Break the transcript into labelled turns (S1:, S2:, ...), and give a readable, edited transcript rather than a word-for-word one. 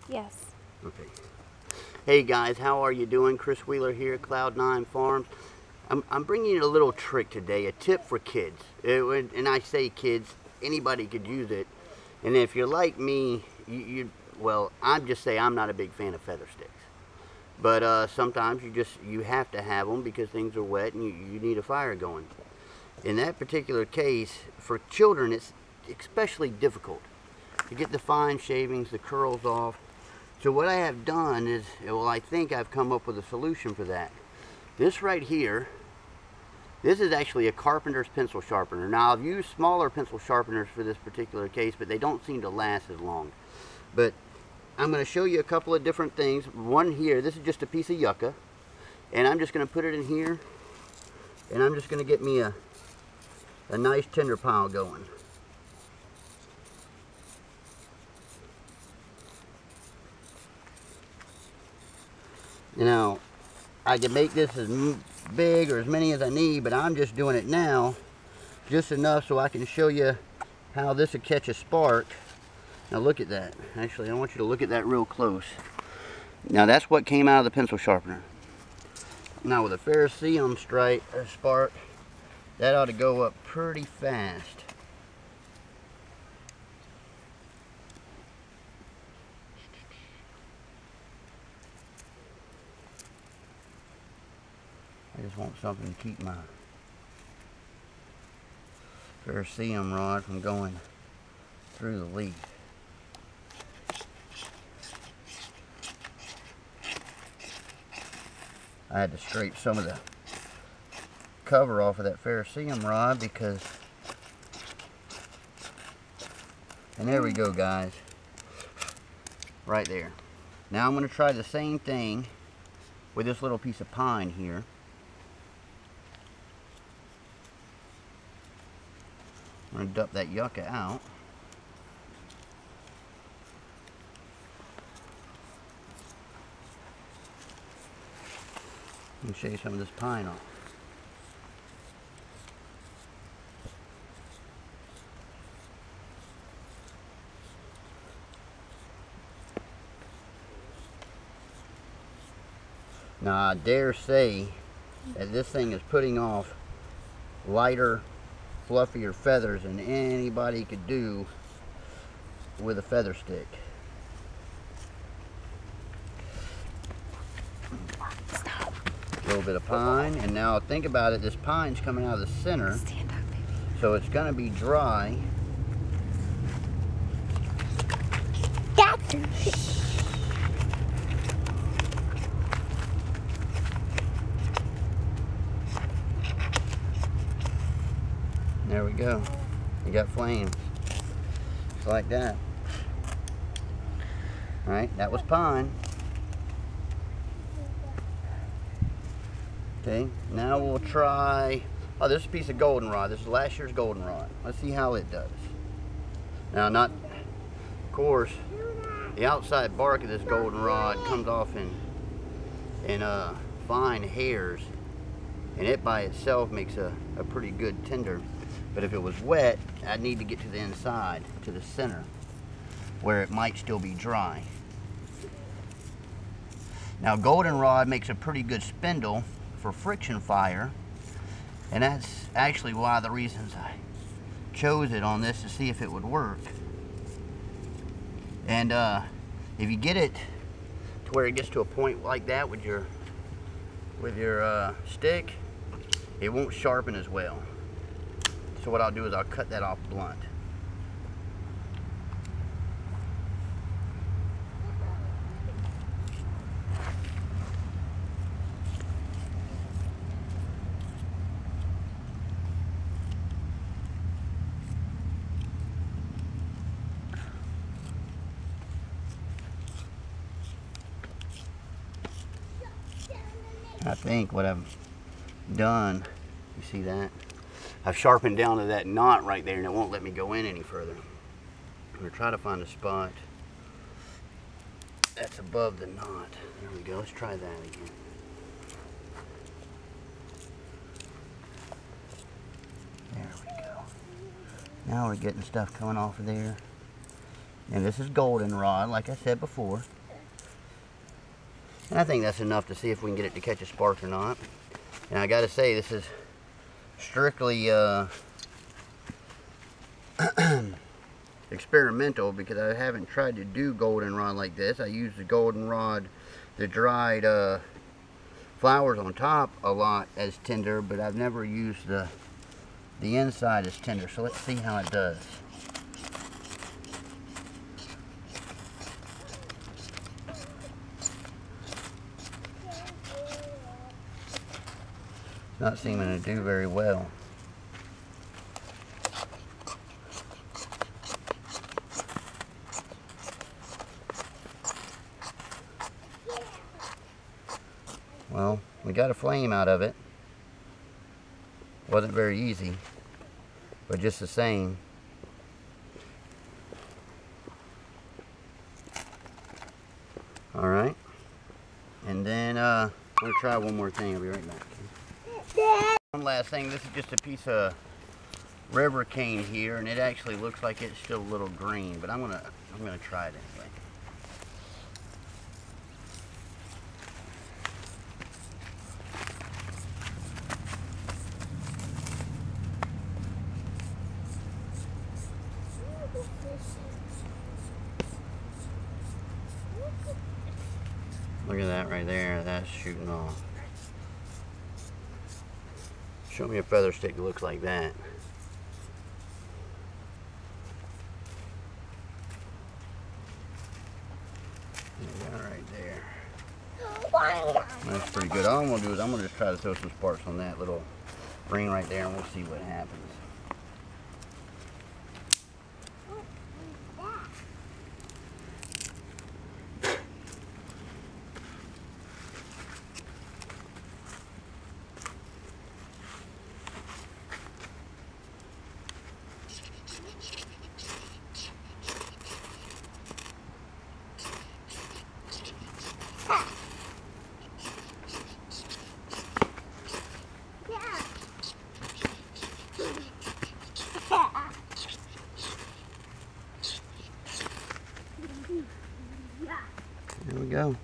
S1: Yes.
S2: Okay. Hey guys, how are you doing? Chris Wheeler here at Cloud9 Farms. I'm bringing you a little trick today, a tip for kids. And I say kids, anybody could use it. And if you're like me, well, I'm just say I'm not a big fan of feather sticks. But sometimes you have to have them because things are wet and you need a fire going. In that particular case, for children, it's especially difficult to get the fine shavings, the curls off. So what I have done is, well, I think I've come up with a solution for that. This right here, this is actually a carpenter's pencil sharpener. Now, I've used smaller pencil sharpeners for this particular case, but they don't seem to last as long. But I'm going to show you a couple of different things. One here, this is just a piece of yucca, and I'm just going to put it in here, and I'm just going to get me a nice tinder pile going. Now, I can make this as big or as many as I need, but I'm just doing it now just enough so I can show you how this will catch a spark. Now look at that. Actually, I want you to look at that real close. Now that's what came out of the pencil sharpener. Now with a ferrocerium spark, that ought to go up pretty fast. I just want something to keep my ferrocerium rod from going through the leaf. I had to scrape some of the cover off of that ferrocerium rod because, and there we go guys, right there. Now I'm going to try the same thing with this little piece of pine here. I'm going to dump that yucca out. And shave some of this pine off. Now I dare say that this thing is putting off lighter, fluffier feathers than anybody could do with a feather stick.
S1: Stop.
S2: A little bit of pine, and now think about it, this pine's coming out of the center.
S1: Stand up, baby.
S2: So it's going to be dry.
S1: That's
S2: There we go. You got flames. Just like that. Alright, that was pine. Okay, now we'll try, oh, this is a piece of goldenrod. This is last year's goldenrod. Let's see how it does. Now, of course, the outside bark of this goldenrod comes off in fine hairs, and it by itself makes a pretty good tinder. But if it was wet, I'd need to get to the inside, to the center, where it might still be dry. Now, goldenrod makes a pretty good spindle for friction fire, and that's actually one of the reasons I chose it on this, to see if it would work. And if you get it to where it gets to a point like that with your stick, it won't sharpen as well. So what I'll do is I'll cut that off blunt. I think what I've done, you see that? I've sharpened down to that knot right there, and it won't let me go in any further. I'm going to try to find a spot that's above the knot. There we go. Let's try that again. There we go. Now we're getting stuff coming off of there. And this is goldenrod, like I said before. And I think that's enough to see if we can get it to catch a spark or not. And I gotta say, this is strictly experimental, because I haven't tried to do goldenrod like this. I use the goldenrod, the dried flowers on top a lot as tinder, but I've never used the inside as tinder. So let's see how it does. Not seeming to do very well. Well, we got a flame out of it. Wasn't very easy, but just the same. All right, and then I'm gonna try one more thing. I'll be right back. One last thing. This is just a piece of river cane here, and it actually looks like it's still a little green, but I'm gonna try it anyway. Look at that right there. That's shooting off. Show me a feather stick that looks like that. Right there. That's pretty good. All I'm gonna do is I'm gonna just try to throw some sparks on that little ring right there, and we'll see what happens. There we go.